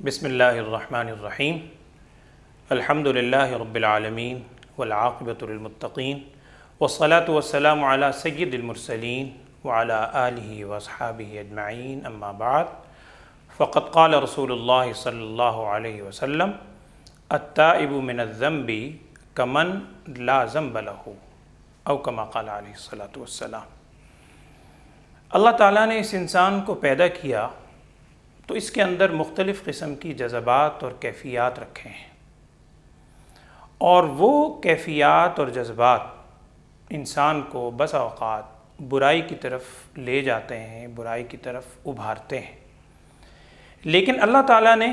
بسم اللہ الرحمن الرحیم الحمد للہ رب العالمین والعاقبۃ للمتقین والصلاة والسلام علی سید المرسلین وعلی آلہ واصحابہ اجمعین اما بعد فقد قال رسول اللہ صلی اللہ علیہ وسلم التائب من الذنب کمن لا ذنب لہ او کما قال علیہ الصلاۃ والسلام۔ اللہ تعالیٰ نے اس انسان کو پیدا کیا تو اس کے اندر مختلف قسم کی جذبات اور کیفیات رکھے ہیں، اور وہ کیفیات اور جذبات انسان کو بسا اوقات برائی کی طرف لے جاتے ہیں، برائی کی طرف ابھارتے ہیں۔ لیکن اللہ تعالیٰ نے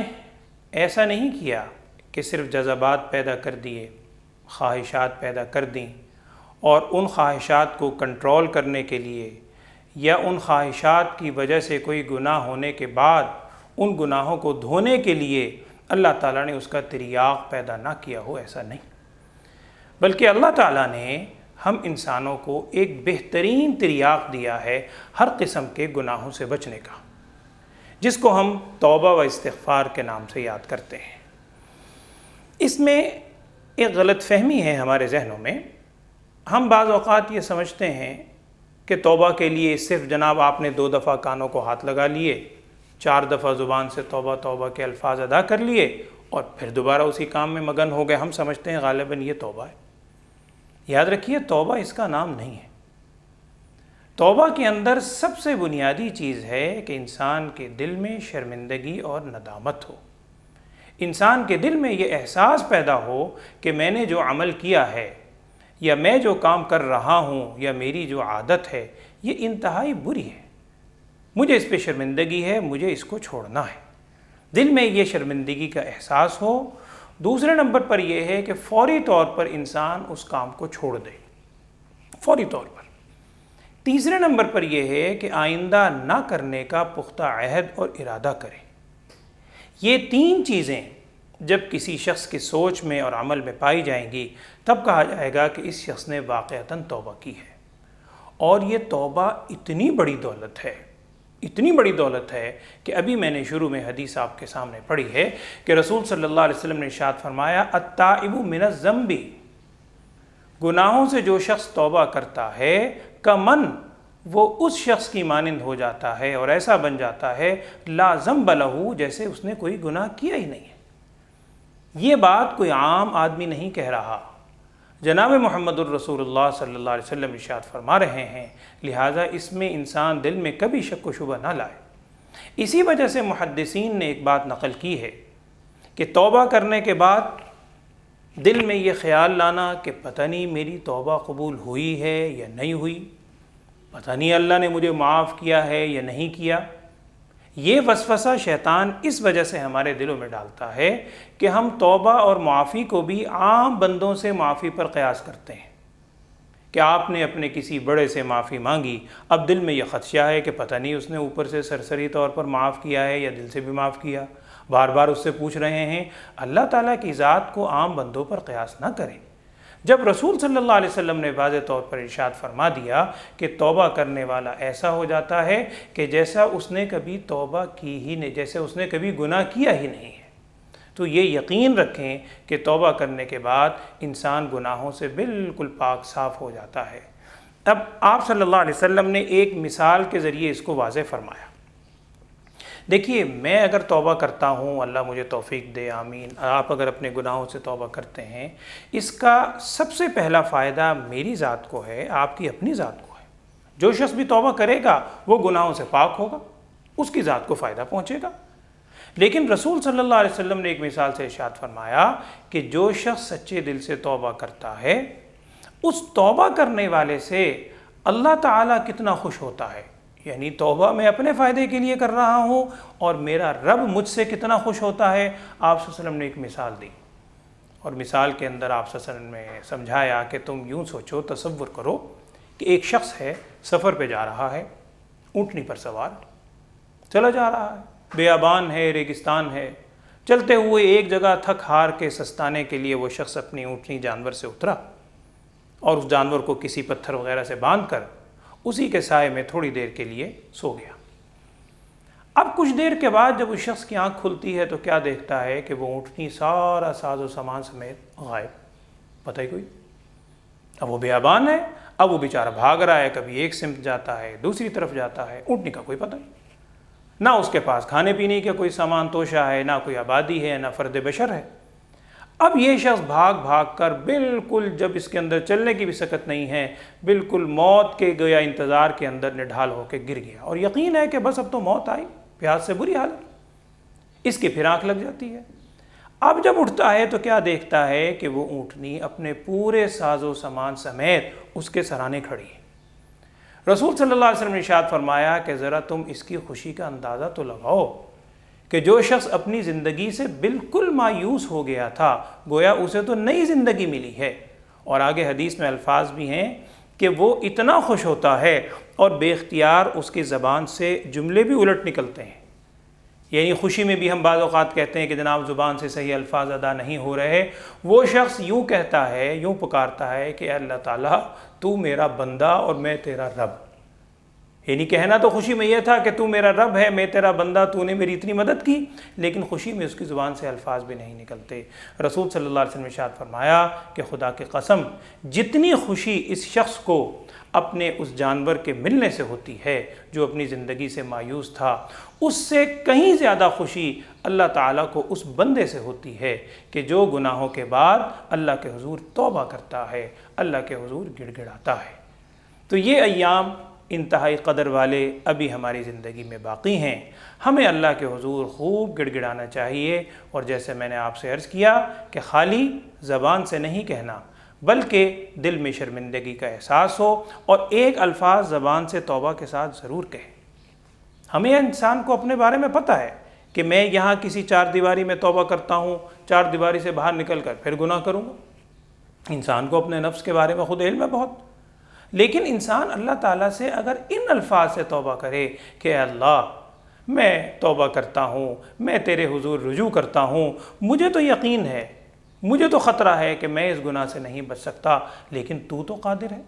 ایسا نہیں کیا کہ صرف جذبات پیدا کر دیے، خواہشات پیدا کر دیں، اور ان خواہشات کو کنٹرول کرنے کے لیے یا ان خواہشات کی وجہ سے کوئی گناہ ہونے کے بعد ان گناہوں کو دھونے کے لیے اللہ تعالیٰ نے اس کا تریاق پیدا نہ کیا ہو، ایسا نہیں، بلکہ اللہ تعالیٰ نے ہم انسانوں کو ایک بہترین تریاق دیا ہے ہر قسم کے گناہوں سے بچنے کا، جس کو ہم توبہ و استغفار کے نام سے یاد کرتے ہیں۔ اس میں ایک غلط فہمی ہے ہمارے ذہنوں میں۔ ہم بعض اوقات یہ سمجھتے ہیں کہ توبہ کے لیے صرف جناب آپ نے 2 دفعہ کانوں کو ہاتھ لگا لیے، 4 دفعہ زبان سے توبہ توبہ کے الفاظ ادا کر لیے اور پھر دوبارہ اسی کام میں مگن ہو گئے۔ ہم سمجھتے ہیں غالباً یہ توبہ ہے۔ یاد رکھیے، توبہ اس کا نام نہیں ہے۔ توبہ کے اندر سب سے بنیادی چیز ہے کہ انسان کے دل میں شرمندگی اور ندامت ہو، انسان کے دل میں یہ احساس پیدا ہو کہ میں نے جو عمل کیا ہے یا میں جو کام کر رہا ہوں یا میری جو عادت ہے یہ انتہائی بری ہے، مجھے اس پہ شرمندگی ہے، مجھے اس کو چھوڑنا ہے۔ دل میں یہ شرمندگی کا احساس ہو۔ دوسرے نمبر پر یہ ہے کہ فوری طور پر انسان اس کام کو چھوڑ دے، فوری طور پر۔ تیسرے نمبر پر یہ ہے کہ آئندہ نہ کرنے کا پختہ عہد اور ارادہ کرے۔ یہ 3 چیزیں جب کسی شخص کی سوچ میں اور عمل میں پائی جائیں گی تب کہا جائے گا کہ اس شخص نے واقعتاً توبہ کی ہے۔ اور یہ توبہ اتنی بڑی دولت ہے، اتنی بڑی دولت ہے کہ ابھی میں نے شروع میں حدیث آپ کے سامنے پڑھی ہے کہ رسول صلی اللہ علیہ وسلم نے ارشاد فرمایا التائب من الذنب، گناہوں سے جو شخص توبہ کرتا ہے کمن، وہ اس شخص کی مانند ہو جاتا ہے اور ایسا بن جاتا ہے لا ذنب لہ، جیسے اس نے کوئی گناہ کیا ہی نہیں ہے۔ یہ بات کوئی عام آدمی نہیں کہہ رہا، جناب محمد الرسول اللہ صلی اللہ علیہ وسلم ارشاد فرما رہے ہیں، لہٰذا اس میں انسان دل میں کبھی شک و شبہ نہ لائے۔ اسی وجہ سے محدثین نے ایک بات نقل کی ہے کہ توبہ کرنے کے بعد دل میں یہ خیال لانا کہ پتہ نہیں میری توبہ قبول ہوئی ہے یا نہیں ہوئی، پتہ نہیں اللہ نے مجھے معاف کیا ہے یا نہیں کیا، یہ وسوسہ شیطان اس وجہ سے ہمارے دلوں میں ڈالتا ہے کہ ہم توبہ اور معافی کو بھی عام بندوں سے معافی پر قیاس کرتے ہیں کہ آپ نے اپنے کسی بڑے سے معافی مانگی، اب دل میں یہ خدشہ ہے کہ پتہ نہیں اس نے اوپر سے سرسری طور پر معاف کیا ہے یا دل سے بھی معاف کیا، بار بار اس سے پوچھ رہے ہیں۔ اللہ تعالیٰ کی ذات کو عام بندوں پر قیاس نہ کریں۔ جب رسول صلی اللہ علیہ وسلم نے واضح طور پر ارشاد فرما دیا کہ توبہ کرنے والا ایسا ہو جاتا ہے کہ جیسا اس نے کبھی توبہ کی ہی نہیں، جیسے اس نے کبھی گناہ کیا ہی نہیں ہے، تو یہ یقین رکھیں کہ توبہ کرنے کے بعد انسان گناہوں سے بالکل پاک صاف ہو جاتا ہے۔ اب آپ صلی اللہ علیہ وسلم نے ایک مثال کے ذریعے اس کو واضح فرمایا۔ دیکھیے، میں اگر توبہ کرتا ہوں، اللہ مجھے توفیق دے، آمین، آپ اگر اپنے گناہوں سے توبہ کرتے ہیں، اس کا سب سے پہلا فائدہ میری ذات کو ہے، آپ کی اپنی ذات کو ہے۔ جو شخص بھی توبہ کرے گا وہ گناہوں سے پاک ہوگا، اس کی ذات کو فائدہ پہنچے گا۔ لیکن رسول صلی اللہ علیہ وسلم نے ایک مثال سے ارشاد فرمایا کہ جو شخص سچے دل سے توبہ کرتا ہے، اس توبہ کرنے والے سے اللہ تعالیٰ کتنا خوش ہوتا ہے، یعنی توبہ میں اپنے فائدے کے لیے کر رہا ہوں اور میرا رب مجھ سے کتنا خوش ہوتا ہے۔ آپ صلی اللہ علیہ وسلم نے ایک مثال دی، اور مثال کے اندر آپ صلی اللہ علیہ وسلم نے سمجھایا کہ تم یوں سوچو، تصور کرو کہ ایک شخص ہے، سفر پہ جا رہا ہے، اونٹنی پر سوار چلا جا رہا ہے، بیابان ہے، ریگستان ہے، چلتے ہوئے ایک جگہ تھک ہار کے سستانے کے لیے وہ شخص اپنی اونٹنی جانور سے اترا اور اس جانور کو کسی پتھر وغیرہ سے باندھ کر اسی کے سائے میں تھوڑی دیر کے لیے سو گیا۔ اب کچھ دیر کے بعد جب اس شخص کی آنکھ کھلتی ہے تو کیا دیکھتا ہے کہ وہ اونٹنی سارا ساز و سامان سمیت غائب، پتہ ہی کوئی۔ اب وہ بیابان ہے، اب وہ بیچارہ بھاگ رہا ہے، کبھی ایک سمت جاتا ہے، دوسری طرف جاتا ہے، اونٹنی کا کوئی پتہ نہیں، نہ اس کے پاس کھانے پینے کا کوئی سامان توشہ ہے، نہ کوئی آبادی ہے، نہ فرد بشر ہے۔ اب یہ شخص بھاگ بھاگ کر بالکل، جب اس کے اندر چلنے کی بھی سکت نہیں ہے، بالکل موت کے گویا انتظار کے اندر نڈھال ہو کے گر گیا، اور یقین ہے کہ بس اب تو موت آئی، پیاس سے بری حالت، اس کی پھر آنکھ لگ جاتی ہے۔ اب جب اٹھتا ہے تو کیا دیکھتا ہے کہ وہ اونٹنی اپنے پورے ساز و سامان سمیت اس کے سرانے کھڑی ہے۔ رسول صلی اللہ علیہ وسلم نے ارشاد فرمایا کہ ذرا تم اس کی خوشی کا اندازہ تو لگاؤ کہ جو شخص اپنی زندگی سے بالکل مایوس ہو گیا تھا، گویا اسے تو نئی زندگی ملی ہے۔ اور آگے حدیث میں الفاظ بھی ہیں کہ وہ اتنا خوش ہوتا ہے اور بے اختیار اس کی زبان سے جملے بھی الٹ نکلتے ہیں۔ یعنی خوشی میں بھی ہم بعض اوقات کہتے ہیں کہ جناب زبان سے صحیح الفاظ ادا نہیں ہو رہے، وہ شخص یوں کہتا ہے، یوں پکارتا ہے کہ اے اللہ تعالیٰ تو میرا بندہ اور میں تیرا رب۔ یعنی کہنا تو خوشی میں یہ تھا کہ تو میرا رب ہے، میں تیرا بندہ، تو نے میری اتنی مدد کی، لیکن خوشی میں اس کی زبان سے الفاظ بھی نہیں نکلتے۔ رسول صلی اللہ علیہ وسلم نے ارشاد فرمایا کہ خدا کی قسم جتنی خوشی اس شخص کو اپنے اس جانور کے ملنے سے ہوتی ہے جو اپنی زندگی سے مایوس تھا، اس سے کہیں زیادہ خوشی اللہ تعالیٰ کو اس بندے سے ہوتی ہے کہ جو گناہوں کے بعد اللہ کے حضور توبہ کرتا ہے، اللہ کے حضور گڑ گڑاتا ہے۔ تو یہ ایام انتہائی قدر والے ابھی ہماری زندگی میں باقی ہیں، ہمیں اللہ کے حضور خوب گڑ گڑانا چاہیے، اور جیسے میں نے آپ سے عرض کیا کہ خالی زبان سے نہیں کہنا بلکہ دل میں شرمندگی کا احساس ہو، اور ایک الفاظ زبان سے توبہ کے ساتھ ضرور کہیں۔ ہمیں انسان کو اپنے بارے میں پتہ ہے کہ میں یہاں کسی چار دیواری میں توبہ کرتا ہوں، چار دیواری سے باہر نکل کر پھر گناہ کروں گا۔ انسان کو اپنے نفس کے بارے میں خود علم ہے بہت، لیکن انسان اللہ تعالیٰ سے اگر ان الفاظ سے توبہ کرے کہ اے اللہ میں توبہ کرتا ہوں، میں تیرے حضور رجوع کرتا ہوں، مجھے تو یقین ہے، مجھے تو خطرہ ہے کہ میں اس گناہ سے نہیں بچ سکتا، لیکن تو تو قادر ہے،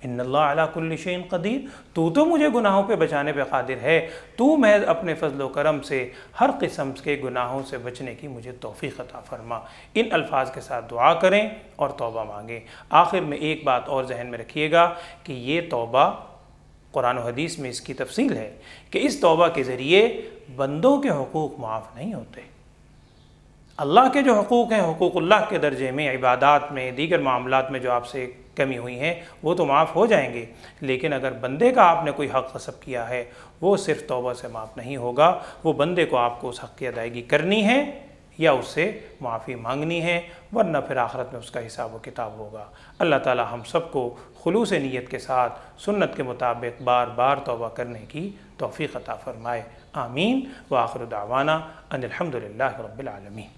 ان اللہ علی کل شیء قدیر، تو مجھے گناہوں پہ بچانے پہ قادر ہے، تو محض اپنے فضل و کرم سے ہر قسم کے گناہوں سے بچنے کی مجھے توفیق عطا فرما۔ ان الفاظ کے ساتھ دعا کریں اور توبہ مانگیں۔ آخر میں ایک بات اور ذہن میں رکھیے گا کہ یہ توبہ قرآن و حدیث میں اس کی تفصیل ہے کہ اس توبہ کے ذریعے بندوں کے حقوق معاف نہیں ہوتے۔ اللہ کے جو حقوق ہیں، حقوق اللہ کے درجے میں، عبادات میں، دیگر معاملات میں جو آپ سے کمی ہوئی ہیں وہ تو معاف ہو جائیں گے، لیکن اگر بندے کا آپ نے کوئی حق غصب کیا ہے وہ صرف توبہ سے معاف نہیں ہوگا، وہ بندے کو آپ کو اس حق کی ادائیگی کرنی ہے یا اس سے معافی مانگنی ہے، ورنہ پھر آخرت میں اس کا حساب و کتاب ہوگا۔ اللہ تعالی ہم سب کو خلوص نیت کے ساتھ سنت کے مطابق بار بار توبہ کرنے کی توفیق عطا فرمائے، آمین۔ وآخر دعوانا ان الحمد للہ رب العالمین۔